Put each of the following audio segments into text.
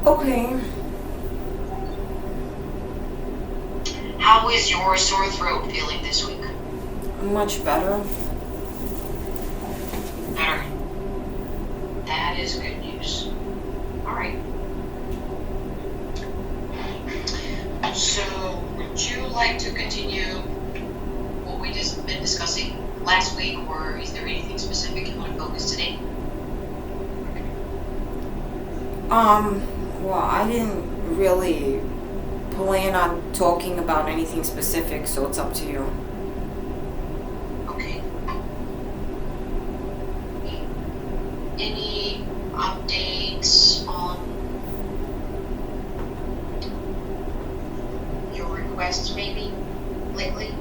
Okay. How is your sore throat feeling this week? Much better. Better. That is good news. All right. So, would you like to continue what we just been discussing last week, or is there anything specific you want to focus today? Well, I didn't really plan on talking about anything specific, so it's up to you. Okay. Any updates on your requests, maybe, lately?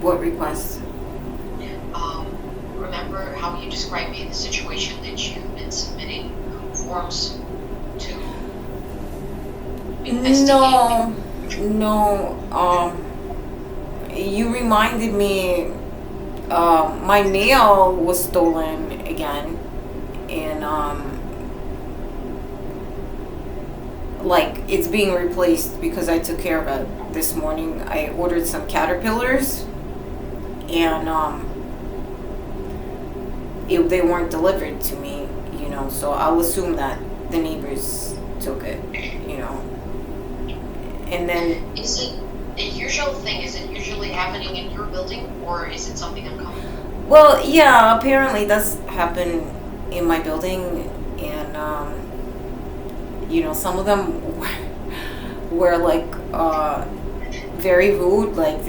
What request? Remember how you described me the situation that you've been submitting forms to investigate? No. You reminded me, my mail was stolen again, and, like, it's being replaced because I took care of it this morning. I ordered some caterpillars, and, they weren't delivered to me, so I'll assume that the neighbors took it, and then Is it a usual thing? Is it usually happening in your building, or is it something uncommon? well, yeah, apparently that's happened in my building, and some of them were like very rude. Like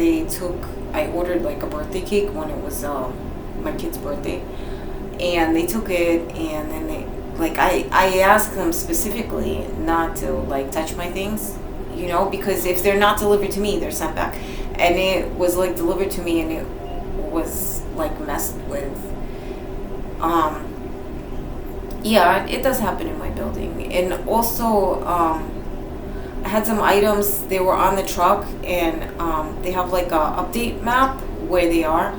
I ordered like a birthday cake when it was my kid's birthday, and they took it, and then I asked them specifically not to like touch my things, because if they're not delivered to me, they're sent back, and it was like delivered to me, and it was like messed with. Yeah, it does happen in my building, and also I had some items. They were on the truck, and they have like a update map where they are.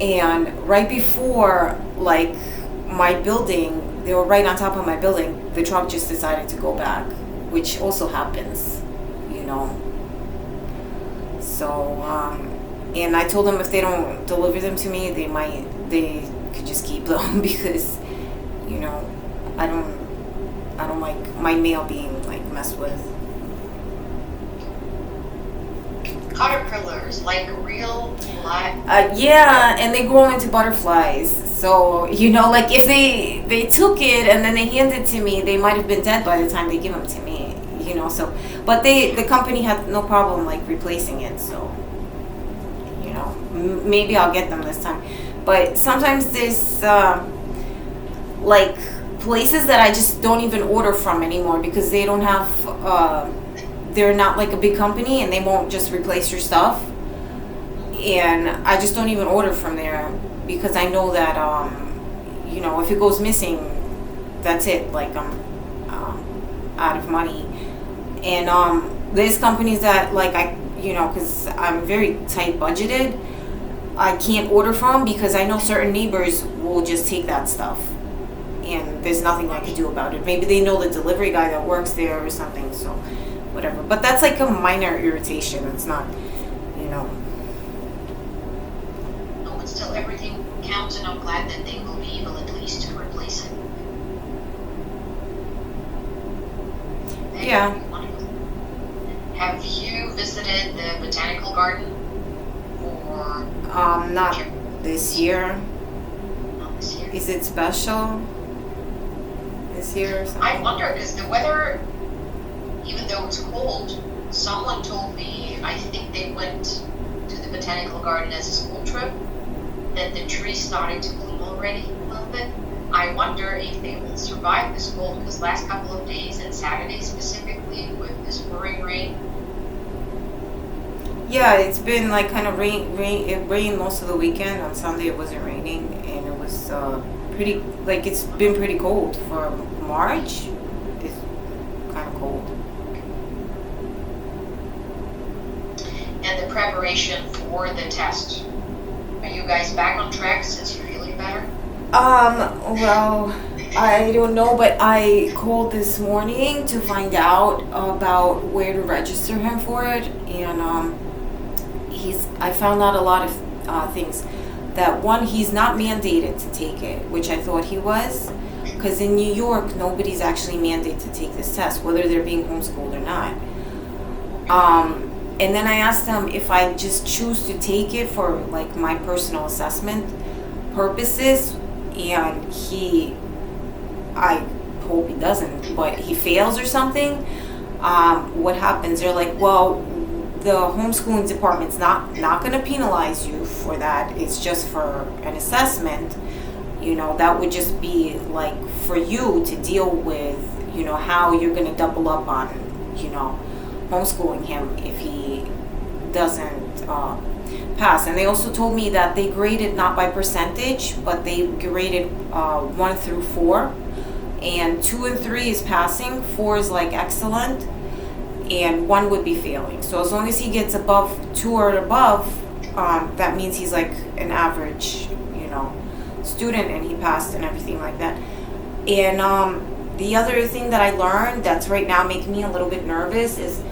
And right before, like, my building, they were right on top of my building. The truck just decided to go back, which also happens, you know. So, and I told them if they don't deliver them to me, they could just keep them because, I don't like my mail being like messed with. Caterpillars, like real live. Yeah, and they grow into butterflies. So, like if they took it and then they handed it to me, they might have been dead by the time they give them to me, so, but the company had no problem like replacing it. So, maybe I'll get them this time. But sometimes there's, like places that I just don't even order from anymore because they don't have, they're not like a big company and they won't just replace your stuff. And I just don't even order from there because I know that, if it goes missing, that's it. Like I'm out of money. And there's companies that like because I'm very tight budgeted, I can't order from because I know certain neighbors will just take that stuff. And there's nothing I can do about it. Maybe they know the delivery guy that works there or something, so whatever. But that's like a minor irritation. It's not, No, but still, everything counts, and I'm glad that they will be able at least to replace it. Yeah. Have you visited the botanical garden? Or not this year. not this year? Is it special this year or something? I wonder, because the weather, even though it's cold, someone told me, I think they went to the botanical garden as a school trip, that the trees started to bloom already a little bit. I wonder if they will survive this cold, because last couple of days, and Saturday specifically, with this pouring rain. Yeah, it's been like kind of rain. It rained most of the weekend. On Sunday it wasn't raining, and it was pretty. Like it's been pretty cold for March. It's kind of cold. And the preparation for the test. Are you guys back on track since you're feeling better? Well, I don't know, but I called this morning to find out about where to register him for it, and I found out a lot of things. That one, he's not mandated to take it, which I thought he was, because in New York, nobody's actually mandated to take this test, whether they're being homeschooled or not. And then I asked him if I just choose to take it for like my personal assessment purposes, and I hope he doesn't, but he fails or something. What happens? They're like, well, the homeschooling department's not going to penalize you for that. It's just for an assessment. That would just be like for you to deal with, how you're going to double up on, homeschooling him if he doesn't pass. And they also told me that they graded not by percentage, but they graded 1 through 4. And 2 and 3 is passing, 4 is like excellent, and 1 would be failing. So as long as he gets above 2 or above, that means he's like an average, student, and he passed and everything like that. And the other thing that I learned that's right now making me a little bit nervous is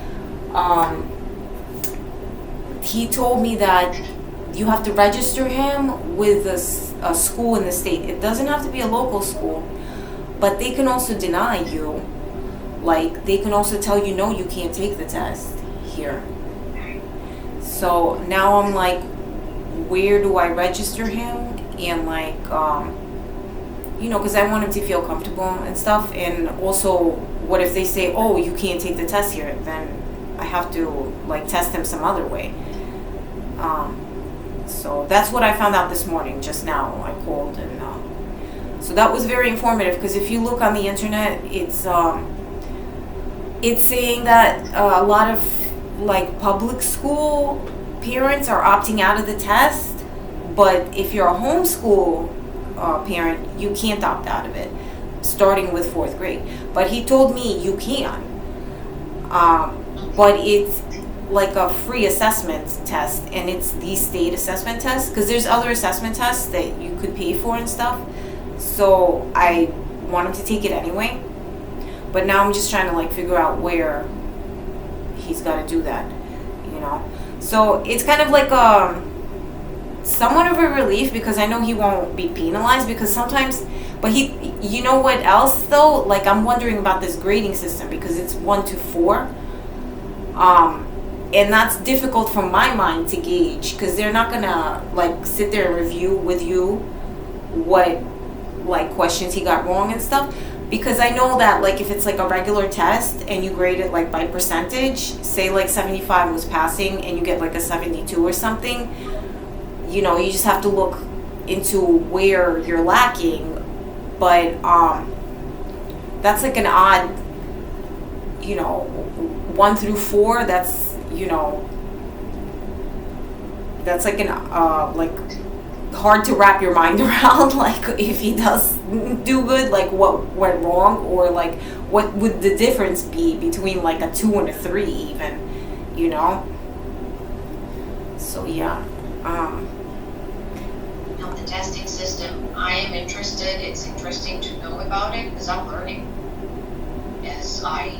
he told me that you have to register him with a school in the state. It doesn't have to be a local school, but they can also deny you. Like, they can also tell you, no, you can't take the test here. So now I'm like, where do I register him? And like, because I want him to feel comfortable and stuff. And also, what if they say, oh, you can't take the test here? Then I have to like test him some other way. So that's what I found out this morning. Just now I called, and so that was very informative, because if you look on the internet, it's saying that a lot of like public school parents are opting out of the test, but if you're a homeschool parent, you can't opt out of it, starting with 4th grade. But he told me you can, but it's like a free assessment test, and it's the state assessment test, because there's other assessment tests that you could pay for and stuff. So I want him to take it anyway, but now I'm just trying to like figure out where he's got to do that, so it's kind of like somewhat of a relief, because I know he won't be penalized, because sometimes, but you know what else though, like I'm wondering about this grading system, because it's 1 to 4, and that's difficult from my mind to gauge, because they're not gonna like sit there and review with you what like questions he got wrong and stuff, because I know that like if it's like a regular test and you grade it like by percentage, say like 75 was passing and you get like a 72 or something, you just have to look into where you're lacking. But that's like an odd, 1 through 4, that's that's like an like hard to wrap your mind around, like if he does do good, like what went wrong, or like what would the difference be between like a 2 and a 3 even, so yeah. The testing system, I am interested. It's interesting to know about it, because I'm learning as I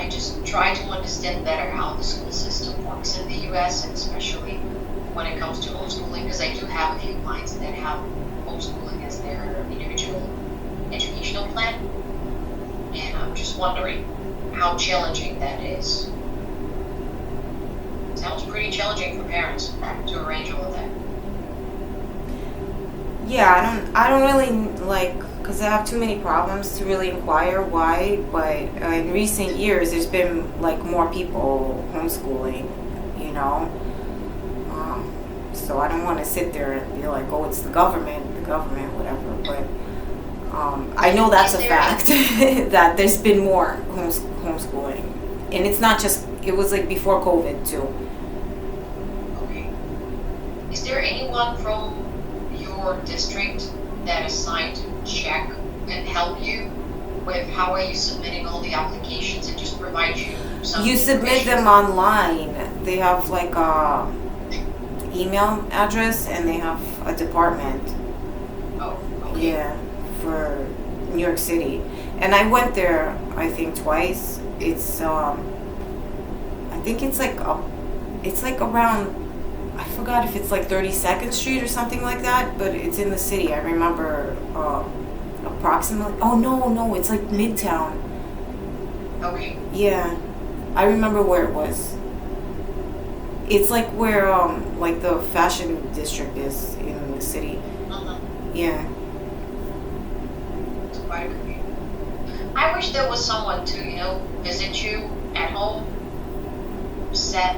just try to understand better how the school system works in the US, and especially when it comes to homeschooling, because I do have a few clients that have homeschooling as their individual educational plan, and I'm just wondering how challenging that is. Sounds pretty challenging for parents to arrange all of that. Yeah, I don't really like, because I have too many problems to really inquire why, but in recent years there's been like more people homeschooling, so I don't want to sit there and be like, oh, it's the government, whatever, but I know that's a fact that there's been more homeschooling, and it's not just, it was like before COVID too. Okay. Is there anyone from your district that is assigned to check and help you with how are you submitting all the applications, and just provide you some You submit them online. They have like a email address, and they have a department. Oh, okay. Yeah, for New York City, and I went there I think twice. It's I think it's like around, I forgot if it's like 32nd Street or something like that, but it's in the city. I remember approximately. Oh no, it's like Midtown. Okay. Yeah, I remember where it was. It's like where like the fashion district is in the city. Uh-huh. Yeah. It's quite a commute. I wish there was someone to, visit you at home, set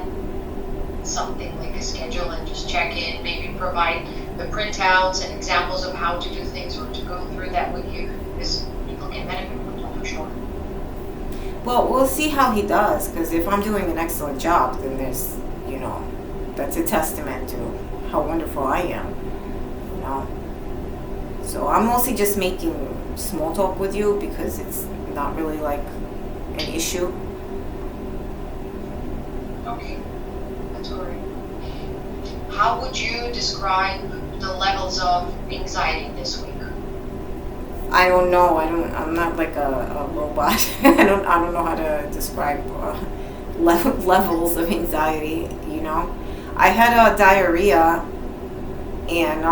something like a schedule and just check in, maybe provide the printouts and examples of how to do things or to go through that with you, because people can benefit from that for sure. Well, we'll see how he does, because if I'm doing an excellent job, then there's, that's a testament to how wonderful I am, you know. So I'm mostly just making small talk with you because it's not really like an issue. Okay, that's all right. How would you describe the levels of anxiety this week? I don't know. I'm not like a robot. I don't know how to describe levels of anxiety. I had a diarrhea, and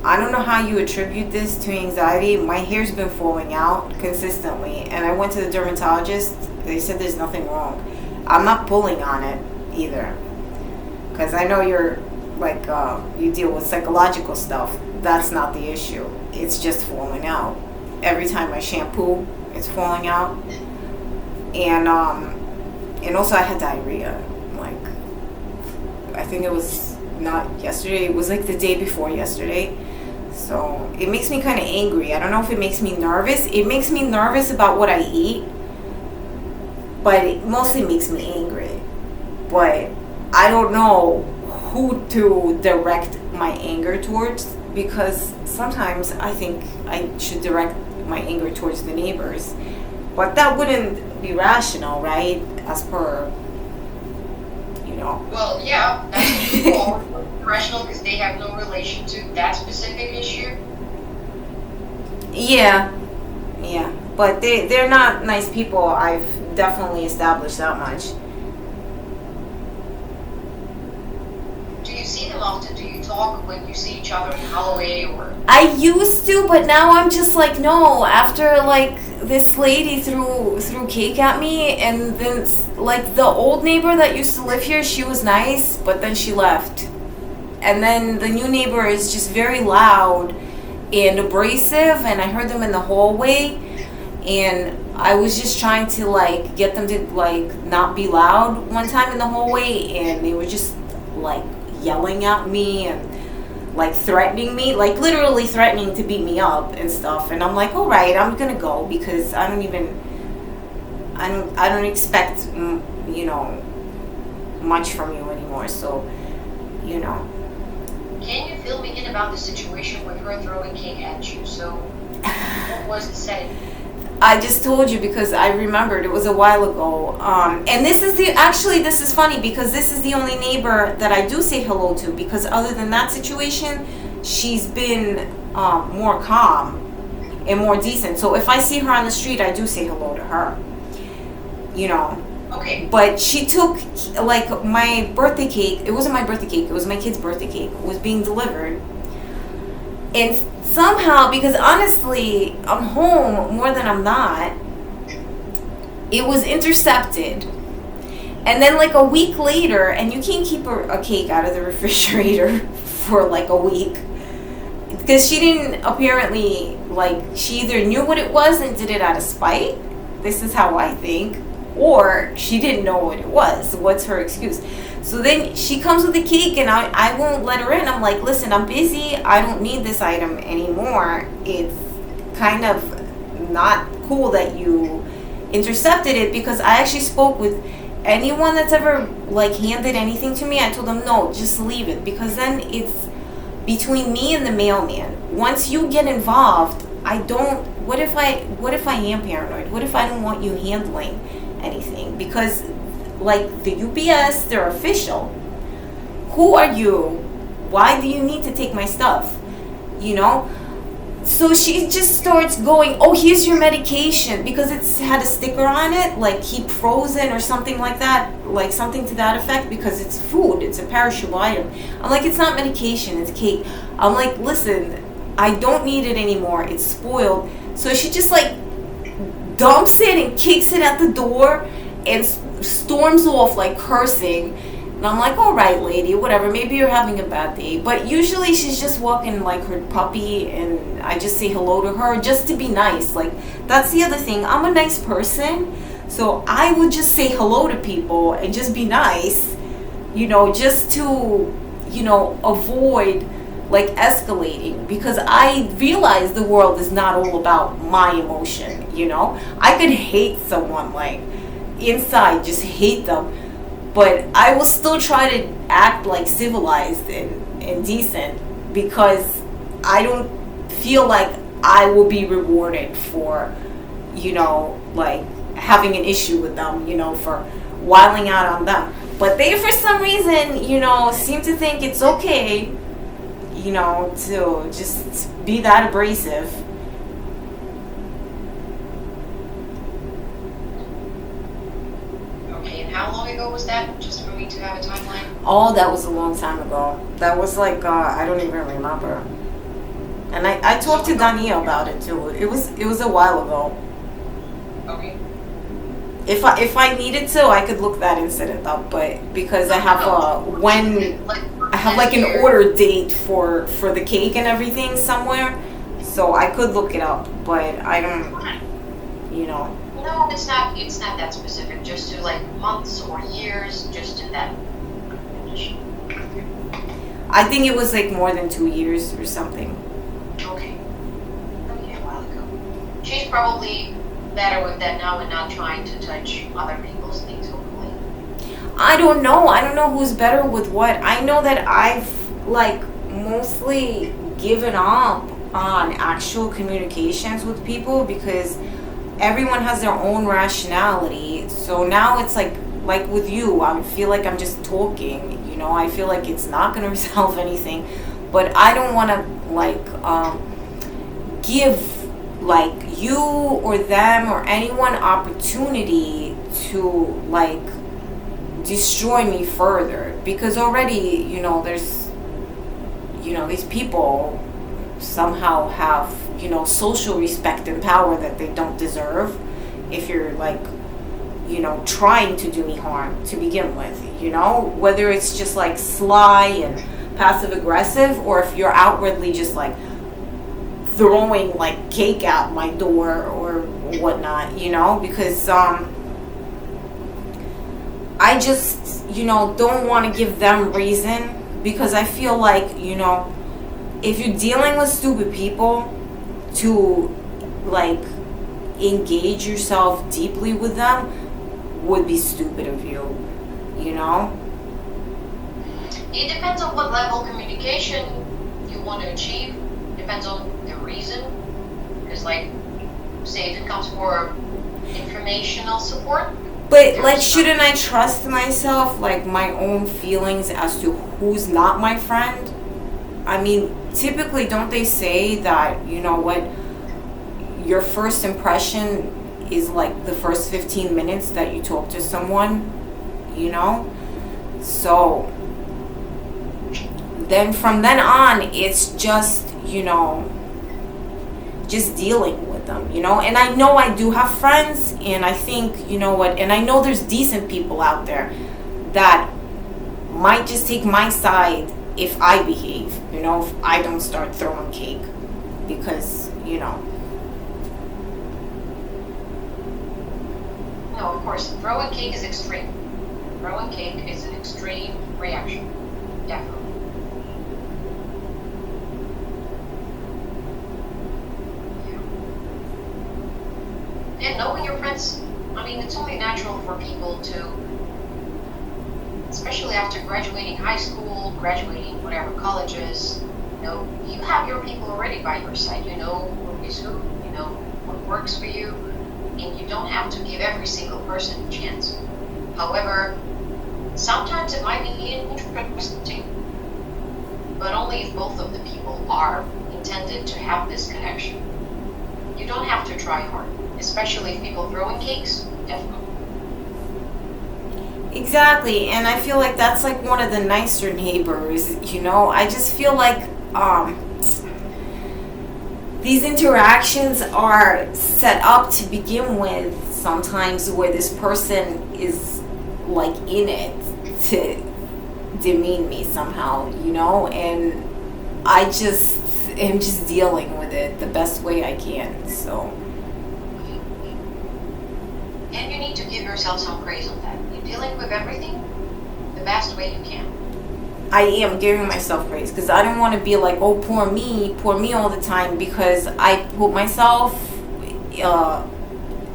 I don't know how you attribute this to anxiety. My hair's been falling out consistently, and I went to the dermatologist. They said there's nothing wrong. I'm not pulling on it either, because I know you're like you deal with psychological stuff. That's not the issue. It's just falling out. Every time I shampoo, it's falling out. And also I had diarrhea. Like, I think it was not yesterday. It was like the day before yesterday. So it makes me kind of angry. I don't know if it makes me nervous. It makes me nervous about what I eat, but it mostly makes me angry. But I don't know who to direct my anger towards, because sometimes I think I should direct my anger towards the neighbors, but that wouldn't be rational, right? As per, Well, yeah, that's all rational because they have no relation to that specific issue. Yeah, but they're not nice people. I've definitely established that much. Do you see them often? Do you talk when you see each other in Holloway or? I used to, but now I'm just like, no. After like this lady threw cake at me, and then like the old neighbor that used to live here, she was nice, but then she left. And then the new neighbor is just very loud and abrasive, and I heard them in the hallway, and I was just trying to like get them to like not be loud one time in the hallway, and they were just like yelling at me and like threatening me, like literally threatening to beat me up and stuff. And I'm like, all right, I'm gonna go, because I don't expect much from you anymore. So Can you fill me in about the situation with her throwing cake at you? So what was the setting? I just told you because I remembered it was a while ago. And this is funny, because this is the only neighbor that I do say hello to, because other than that situation, she's been more calm and more decent. So if I see her on the street, I do say hello to her. Okay. But she took like my birthday cake. It wasn't my birthday cake. It was my kid's birthday cake. It was being delivered. And somehow, because honestly, I'm home more than I'm not, it was intercepted. And then like a week later, and you can't keep a cake out of the refrigerator for like a week, because she didn't apparently, like, she either knew what it was and did it out of spite. This is how I think. Or she didn't know what it was. What's her excuse? So then she comes with the cake, and I won't let her in. I'm like, listen, I'm busy. I don't need this item anymore. It's kind of not cool that you intercepted it, because I actually spoke with anyone that's ever like handed anything to me. I told them, no, just leave it, because then it's between me and the mailman. Once you get involved, what if I am paranoid? What if I don't want you handling anything? Because like the UPS, they're official. Who are you? Why do you need to take my stuff? So she just starts going, oh, here's your medication, because it's had a sticker on it, like keep frozen or something like that, like something to that effect, because it's food, it's a perishable item. I'm like, it's not medication, it's cake. I'm like, listen, I don't need it anymore, it's spoiled. So she just like dumps it and kicks it at the door and storms off like cursing. And I'm like, all right, lady, whatever. Maybe you're having a bad day. But usually she's just walking like her puppy, and I just say hello to her just to be nice. Like, that's the other thing. I'm a nice person, so I would just say hello to people and just be nice, just to, avoid like escalating, because I realize the world is not all about my emotion. I could hate someone, like inside, just hate them. But I will still try to act like civilized and decent, because I don't feel like I will be rewarded for, like having an issue with them, for wiling out on them. But they, for some reason, seem to think it's okay, to just be that abrasive. How long ago was that? Just for me to have a timeline? Oh, that was a long time ago. That was like, I don't even remember. And I talked to Danielle about it too. It was a while ago. Okay. If I needed to, I could look that incident up, but because I have I have like an order date for the cake and everything somewhere, so I could look it up, but I don't, No, it's not that specific. Just to like months or years, just in that condition. I think it was like more than 2 years or something. Okay, a while ago. She's probably better with that now and not trying to touch other people's things, hopefully. I don't know who's better with what. I know that I've like mostly given up on actual communications with people, because everyone has their own rationality. So now it's like with you, I feel like I'm just talking, I feel like it's not going to resolve anything, but I don't want to like give like you or them or anyone opportunity to like destroy me further, because already, there's, these people somehow have, social respect and power that they don't deserve, if you're like, trying to do me harm to begin with, whether it's just like sly and passive aggressive, or if you're outwardly just like throwing like cake out my door or whatnot, because I just, don't want to give them reason, because I feel like, if you're dealing with stupid people, to like engage yourself deeply with them would be stupid of you, It depends on what level of communication you want to achieve. Depends on the reason. Because, like, say if it comes for informational support. But like, shouldn't I trust myself, like my own feelings as to who's not my friend? I mean, typically, don't they say that, your first impression is like the first 15 minutes that you talk to someone, So then from then on, it's just, just dealing with them, And I know I do have friends, and I think, and I know there's decent people out there that might just take my side if I behave, if I don't start throwing cake, because, No, of course, throwing cake is extreme. Throwing cake is an extreme reaction. Definitely. Yeah. And knowing your friends, I mean, it's only natural for people to, especially after graduating high school, graduating whatever colleges, you have your people already by your side. You know who is who, you know what works for you, and you don't have to give every single person a chance. However, sometimes it might be interesting, but only if both of the people are intended to have this connection. You don't have to try hard, especially if people throwing cakes, definitely. Exactly, and I feel like that's like one of the nicer neighbors, you know? I just feel like these interactions are set up to begin with sometimes where this person is like in it to demean me somehow, you know? And I just am just dealing with it the best way I can, so. And you need to give yourself some praise on that. You're dealing with everything the best way you can. I am giving myself praise because I don't want to be like, oh, poor me all the time, because I put myself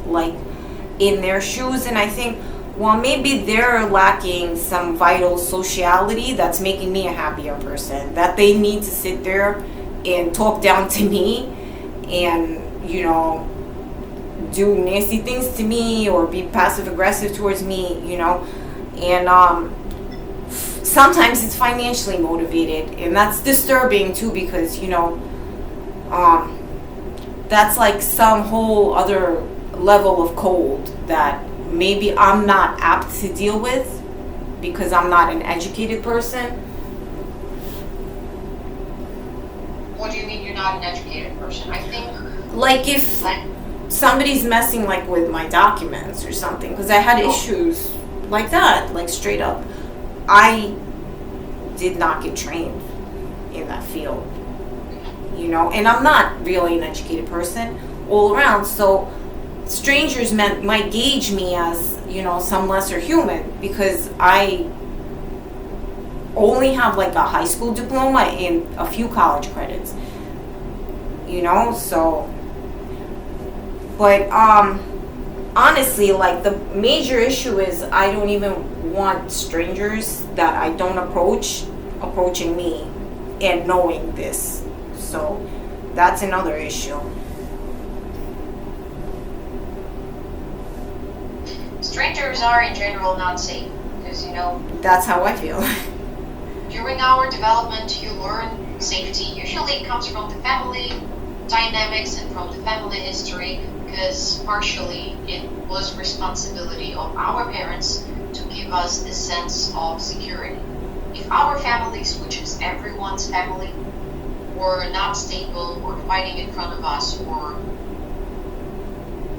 like in their shoes, and I think, well, maybe they're lacking some vital sociality that's making me a happier person, that they need to sit there and talk down to me and, you know, do nasty things to me or be passive aggressive towards me, you know. And sometimes it's financially motivated, and that's disturbing too, because, you know, that's like some whole other level of cold that maybe I'm not apt to deal with because I'm not an educated person. What do you mean you're not an educated person? I think, like, if somebody's messing like with my documents or something, because I had issues like that, like straight up. I did not get trained in that field, you know, and I'm not really an educated person all around, so strangers might gauge me as, you know, some lesser human because I only have like a high school diploma and a few college credits, you know. So, but honestly, like, the major issue is I don't even want strangers that I don't approaching me and knowing this. So that's another issue. strangers are in general not safe because, you know, That's how I feel. during our development you learn safety. Usually it comes from the family dynamics and from the family history, because partially it was responsibility of our parents to give us this sense of security. If our families, which is everyone's family, were not stable or fighting in front of us or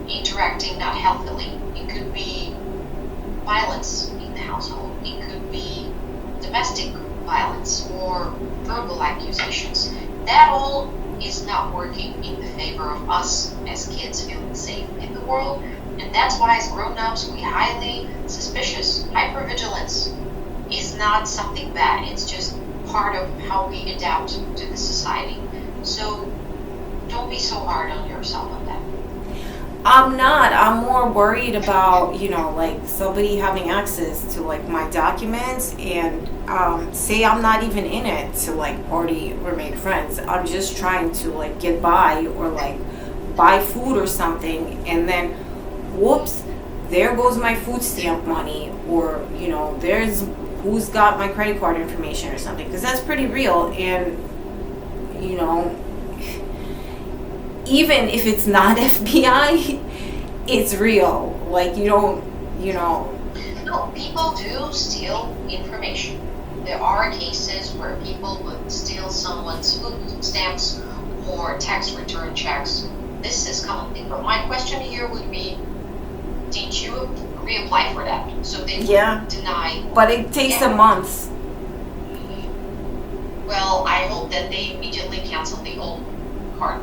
interacting not healthily, it could be violence in the household, it could be domestic violence or verbal accusations. That all is not working in the favor of us as kids feeling safe in the world, and that's why as grown-ups we highly suspicious. Hypervigilance is not something bad, it's just part of how we adapt to the society. So don't be so hard on yourself on that. I'm not. I'm more worried about, you know, like somebody having access to like my documents and say I'm not even in it to like party or make friends. I'm just trying to like get by or like buy food or something, and then whoops, there goes my food stamp money, or, you know, there's who's got my credit card information or something, because that's pretty real. And, you know, even if it's not FBI, it's real. Like, you don't, you know. No, people do steal information. There are cases where people would steal someone's food stamps or tax return checks. This is common thing. But my question here would be, did you reapply for that? So they Yeah. deny. But it takes a month. Well, I hope that they immediately cancel the old card,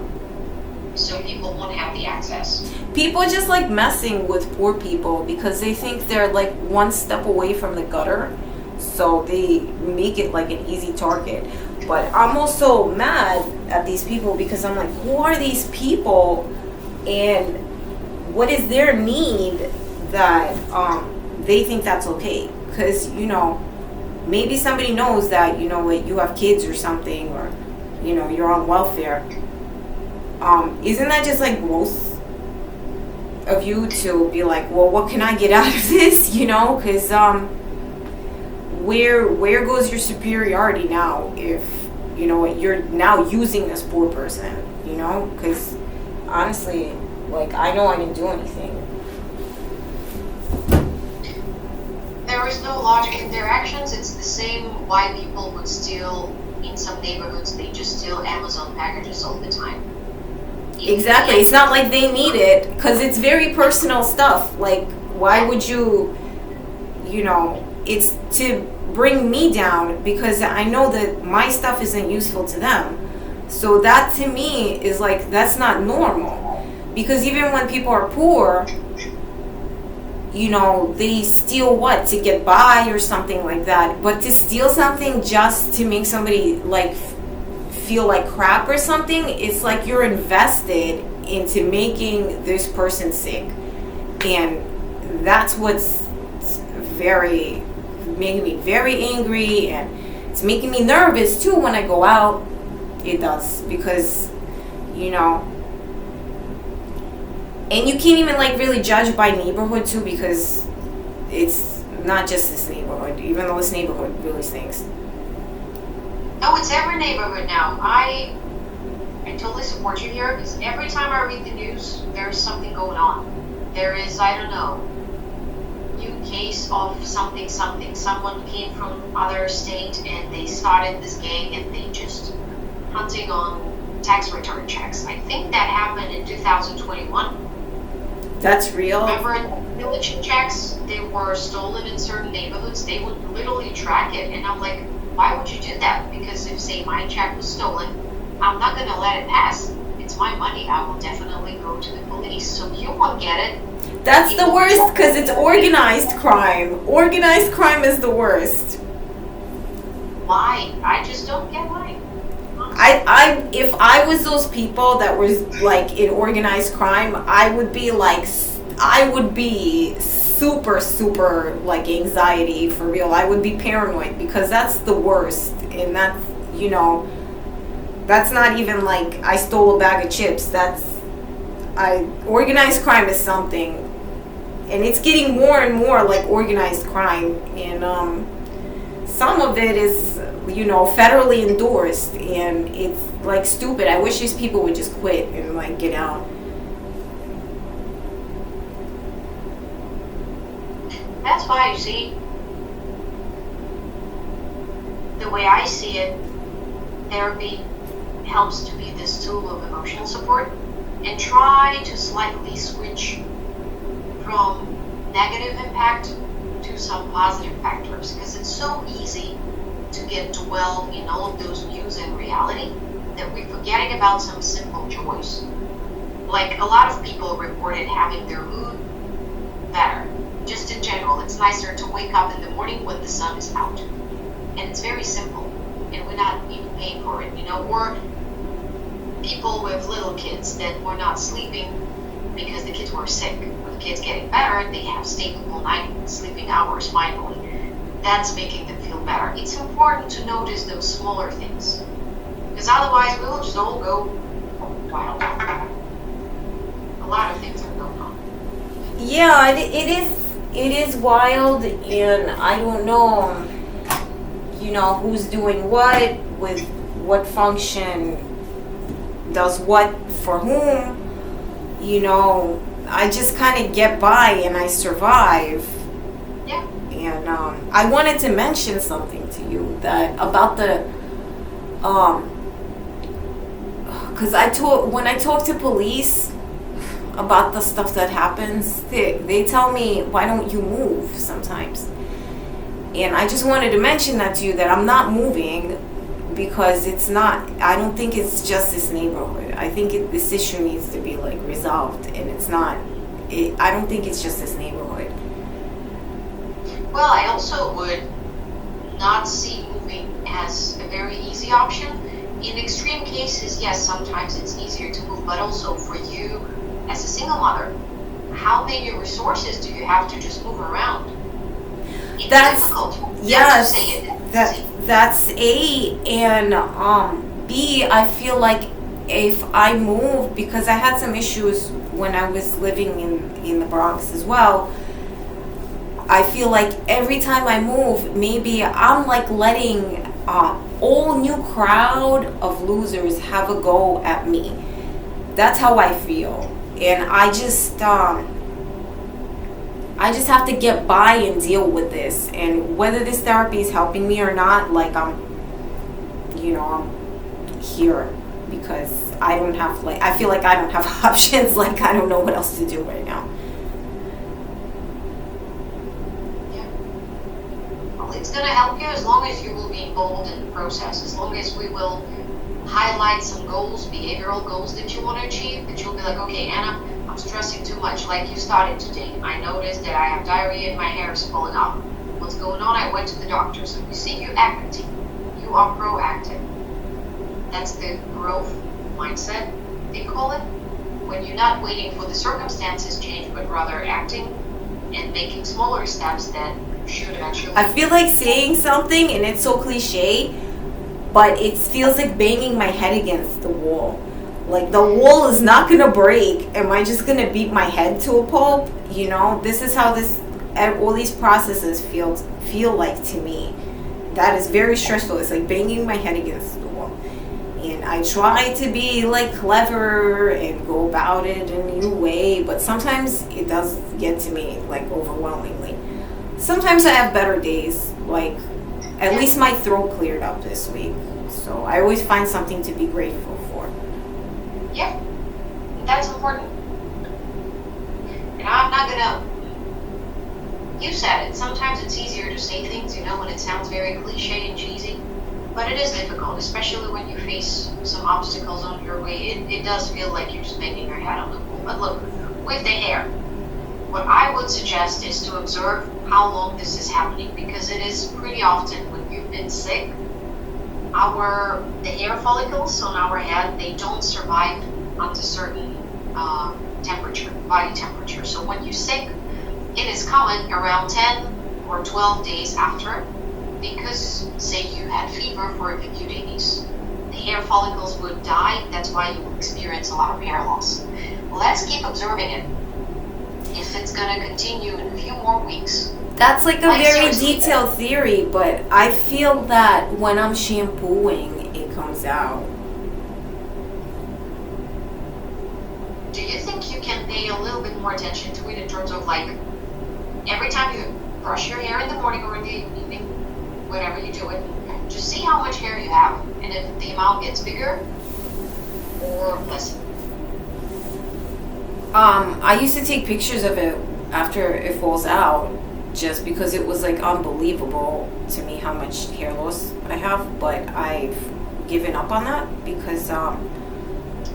so people won't have the access. People just like messing with poor people because they think they're like one step away from the gutter, so they make it like an easy target. But I'm also mad at these people because I'm like, who are these people, and what is their need that they think that's okay? Because, you know, maybe somebody knows that, you know what, you have kids or something, or, you know, you're on welfare. Isn't that just like gross of you to be like, well, what can I get out of this? You know, because where goes your superiority now if you know, you're now using this poor person, you know, because honestly, like, I know I didn't do anything. There is no logic in their actions. It's the same why people would steal in some neighborhoods. They just steal Amazon packages all the time. Exactly. It's not like they need it, because it's very personal stuff. Like, why would you, you know, it's to bring me down, because I know that my stuff isn't useful to them. So that to me is like, that's not normal. Because even when people are poor, you know, they steal what? To get by or something like that. But to steal something just to make somebody like feel like crap or something, it's like you're invested into making this person sick. And that's what's very making me very angry, and it's making me nervous too when I go out. It does, because, you know, and you can't even like really judge by neighborhood too, because it's not just this neighborhood, even though this neighborhood really stinks. No, it's every neighborhood now. I totally support you here, because every time I read the news, there's something going on. There is, I don't know, new case of something. Someone came from other state and they started this gang and they just hunting on tax return checks. I think that happened in 2021. That's real. Remember, village checks, they were stolen in certain neighborhoods. They would literally track it, and I'm like, why would you do that? Because if, say, my check was stolen, I'm not going to let it pass. It's my money. I will definitely go to the police. So you won't get it. That's the worst, because it's organized crime. Organized crime is the worst. Why? I just don't get why. If I was those people that was like in organized crime, I would be super like anxiety for real. I would be paranoid, because that's the worst. And that's, you know, that's not even like I stole a bag of chips. Organized crime is something, and it's getting more and more like organized crime, and some of it is, you know, federally endorsed, and it's like stupid. I wish these people would just quit and like get out. That's why, you see, the way I see it, therapy helps to be this tool of emotional support, and try to slightly switch from negative impact to some positive factors, because it's so easy to get dwelled in all of those news and reality that we're forgetting about some simple joys. Like, a lot of people reported having their mood better. Just in general, it's nicer to wake up in the morning when the sun is out. And it's very simple, and we're not even paying for it, you know. Or people with little kids that were not sleeping because the kids were sick. With kids getting better, they have stable night sleeping hours finally. That's making them feel better. It's important to notice those smaller things, because otherwise we will just all go wild. A lot of things are going on. Yeah, it is wild, and I don't know, you know, who's doing what, with what function, does what for whom. You know, I just kind of get by and I survive. Yeah. And I wanted to mention something to you that about the because when I talk to police about the stuff that happens, they tell me, why don't you move sometimes? And I just wanted to mention that to you, that I'm not moving, because it's not, I don't think it's just this neighborhood. I think this issue needs to be like resolved, and it's not, I don't think it's just this neighborhood. Well, I also would not see moving as a very easy option. In extreme cases, yes, sometimes it's easier to move, but also for you as a single mother, how many resources do you have to just move around? It's difficult. Yes, that's A, and B, I feel like if I move, because I had some issues when I was living in the Bronx as well, I feel like every time I move, maybe I'm like letting all new crowd of losers have a go at me. That's how I feel, and I just have to get by and deal with this. And whether this therapy is helping me or not, like I'm here because I don't have I feel like I don't have options. Like I don't know what else to do right now. Yeah. Well, it's gonna help you as long as you will be involved in the process. As long as we will highlight some goals, behavioral goals that you want to achieve, that you'll be like, okay, Anna, I'm stressing too much. Like you started today. I noticed that I have diarrhea and my hair is falling out. What's going on? I went to the doctor. So you see, you're acting. You are proactive. That's the growth mindset, they call it. When you're not waiting for the circumstances change, but rather acting and making smaller steps that should eventually. I feel like saying something, and it's so cliche, but it feels like banging my head against the wall. Like the wall is not gonna break. Am I just gonna beat my head to a pulp? This is how all these processes feel like to me. That is very stressful. It's like banging my head against the wall. And I try to be like clever and go about it in a new way, but sometimes it does get to me like overwhelmingly. Sometimes I have better days, like at least my throat cleared up this week. So I always find something to be grateful for. Yeah, that's important. And I'm not gonna. You said it. Sometimes it's easier to say things, when it sounds very cliche and cheesy. But it is difficult, especially when you face some obstacles on your way. It does feel like you're just banging your head on the wall. But look, with the hair, what I would suggest is to observe how long this is happening, because it is pretty often when you've been sick, the hair follicles on our head, they don't survive under certain temperature, body temperature. So when you're sick, it is common around 10 or 12 days after, because say you had fever for a few days, the hair follicles would die. That's why you will experience a lot of hair loss. Let's keep observing it. If it's going to continue in a few more weeks. That's like a very detailed theory, but I feel that when I'm shampooing, it comes out. Do you think you can pay a little bit more attention to it in terms of like every time you brush your hair in the morning or in the evening, whatever you do it, just see how much hair you have, and if the amount gets bigger or less. I used to take pictures of it after it falls out, just because it was like unbelievable to me how much hair loss I have. But I've given up on that because,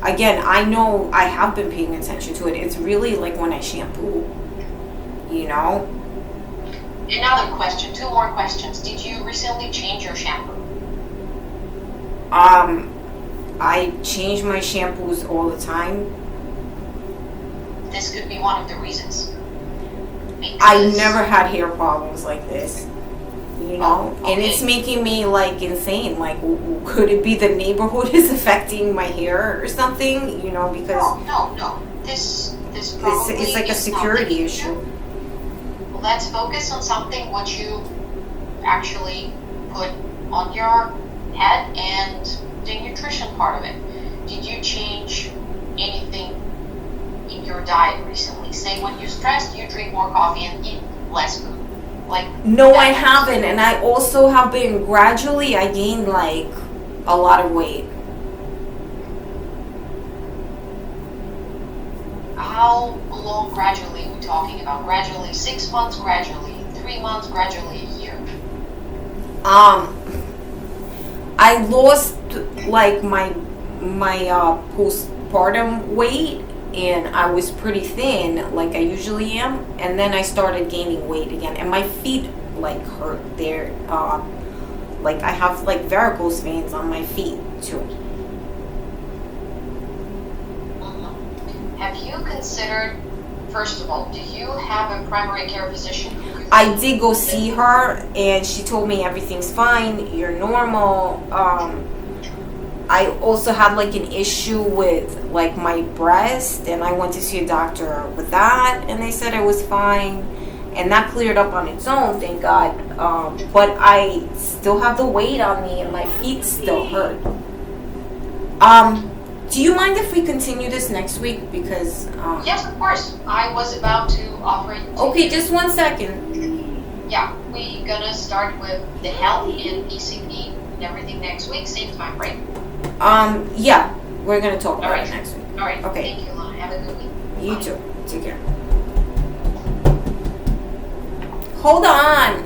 again, I know I have been paying attention to it. It's really like when I shampoo, Another question, 2 more questions. Did you recently change your shampoo? I change my shampoos all the time. This could be one of the reasons. I never had hair problems like this, Okay. And it's making me like insane. Like, could it be the neighborhood is affecting my hair or something? Because no. This probably it's like a security issue. Well, let's focus on something what you actually put on your head and the nutrition part of it. Did you change anything in your diet recently? Say when you're stressed, you drink more coffee and eat less food. No, I haven't, and I also have been gradually. I gained like a lot of weight. How long gradually are we talking about? Gradually 6 months, gradually 3 months, gradually a year? I lost like my postpartum weight, and I was pretty thin like I usually am, and then I started gaining weight again, and my feet like hurt. They're like I have like varicose veins on my feet too. Have you considered, first of all, do you have a primary care physician? I did go see her, and she told me everything's fine, you're normal. I also had like an issue with like my breast, and I went to see a doctor with that, and they said I was fine. and that cleared up on its own, thank God. But I still have the weight on me, and my feet still hurt. Do you mind if we continue this next week? Because Yes, of course. I was about to offer it. Okay, just 1 second. Yeah, we gonna start with the health and PCP and everything next week, same time, right? Yeah, we're gonna talk about Alright. it next week. All right. Okay. Thank you, Lana. Have a good week. You Bye. too. Take care. Hold on.